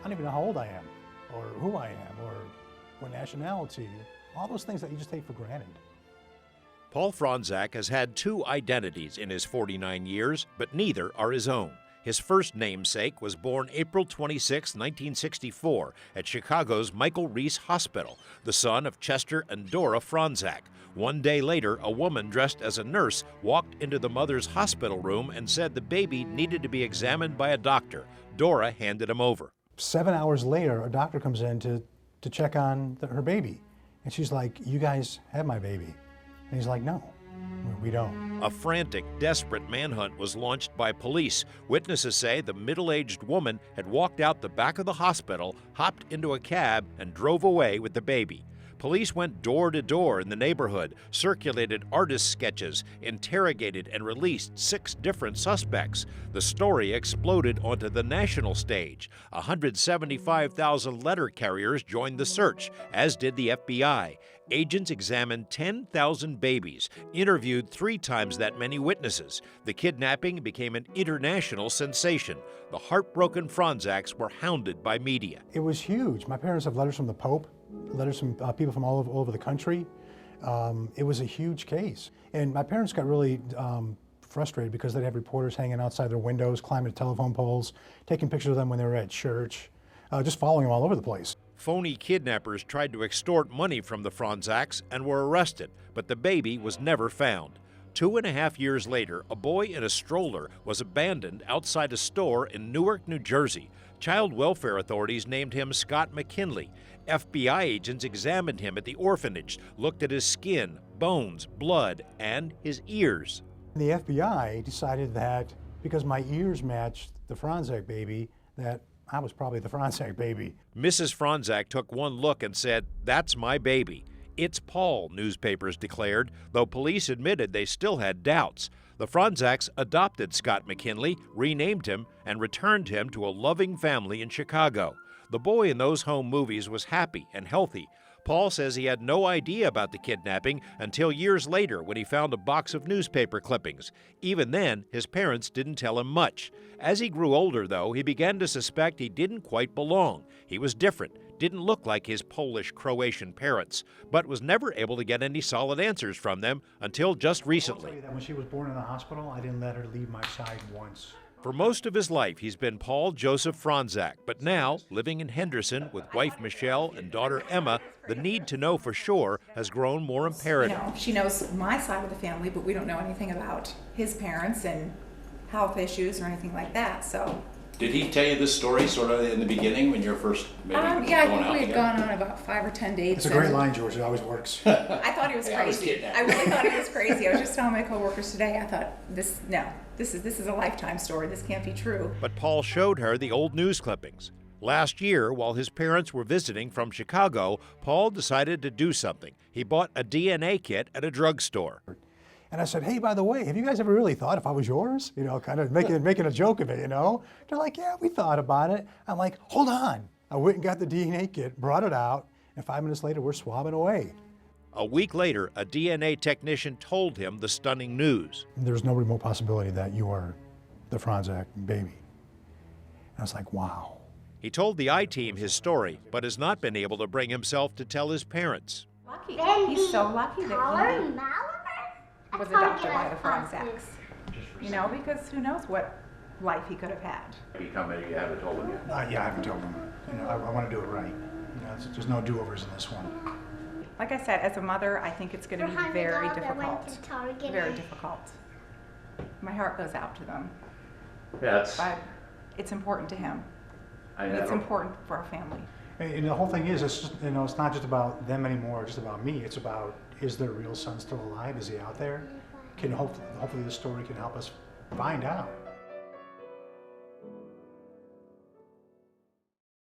don't even know how old I am, or who I am, or what nationality, all those things that you just take for granted. Paul Fronczak has had two identities in his 49 years, but neither are his own. His first namesake was born April 26, 1964, at Chicago's Michael Reese Hospital, the son of Chester and Dora Fronczak. One day later, a woman dressed as a nurse walked into the mother's hospital room and said the baby needed to be examined by a doctor. Dora handed him over. 7 hours later, a doctor comes in to check on her baby. And she's like, "You guys have my baby." And he's like, "No, we don't." A frantic, desperate manhunt was launched by police. Witnesses say the middle-aged woman had walked out the back of the hospital, hopped into a cab, and drove away with the baby. Police went door to door in the neighborhood, circulated artist sketches, interrogated and released 6 different suspects. The story exploded onto the national stage. 175,000 letter carriers joined the search, as did the FBI. Agents examined 10,000 babies, interviewed 3 times that many witnesses. The kidnapping became an international sensation. The heartbroken Fronczaks were hounded by media. It was huge. My parents have letters from the Pope, letters from people from all over the country. It was a huge case. And my parents got really frustrated because they'd have reporters hanging outside their windows, climbing to telephone poles, taking pictures of them when they were at church, just following them all over the place. Phony kidnappers tried to extort money from the Fronczaks and were arrested, but the baby was never found. 2.5 years later, a boy in a stroller was abandoned outside a store in Newark, New Jersey. Child welfare authorities named him Scott McKinley. FBI agents examined him at the orphanage, looked at his skin, bones, blood, and his ears. The FBI decided that because my ears matched the Fronczak baby, that I was probably the Fronczak baby. Mrs. Fronczak took one look and said, "That's my baby." "It's Paul," newspapers declared, though police admitted they still had doubts. The Fronczaks adopted Scott McKinley, renamed him, and returned him to a loving family in Chicago. The boy in those home movies was happy and healthy. Paul says he had no idea about the kidnapping until years later when he found a box of newspaper clippings. Even then, his parents didn't tell him much. As he grew older, though, he began to suspect he didn't quite belong. He was different, didn't look like his Polish-Croatian parents, but was never able to get any solid answers from them until just recently. I'll tell you that when she was born in the hospital, I didn't let her leave my side once. For most of his life, he's been Paul Joseph Fronczak, but now, living in Henderson with wife Michelle and daughter Emma, the need to know for sure has grown more imperative. You know, she knows my side of the family, but we don't know anything about his parents and health issues or anything like that, so. Did he tell you this story sort of in the beginning when you were first maybe Yeah, I going think out we had together? gone on about 5 or 10 dates. It's a great line, George. It always works. I thought he was Yeah, I was crazy. kidding. I really thought he was crazy. I was just telling my coworkers today, I thought, this is a lifetime story. This can't be true. But Paul showed her the old news clippings. Last year, while his parents were visiting from Chicago, Paul decided to do something. He bought a DNA kit at a drugstore. And I said, "Hey, by the way, have you guys ever really thought if I was yours?" You know, kind of making a joke of it, you know? They're like, "Yeah, we thought about it." I'm like, "Hold on." I went and got the DNA kit, brought it out, and 5 minutes later, we're swabbing away. A week later, a DNA technician told him the stunning news. There's no remote possibility that you are the Fronczak baby. And I was like, wow. He told the I-Team his story, but has not been able to bring himself to tell his parents. Lucky. He's so lucky that he was adopted by the Fronczaks. You know, because who knows what life he could have had. You haven't told him yet? Yeah, I haven't told them. You know, I want to do it right. You know, there's no do-overs in this one. Like I said, as a mother, I think it's going to be very difficult. Very difficult. My heart goes out to them. Yes. But it's important to him. And it's important for our family. And the whole thing is, it's just, you know, it's not just about them anymore, just about me. It's about, is their real son still alive? Is he out there? Hopefully this story can help us find out.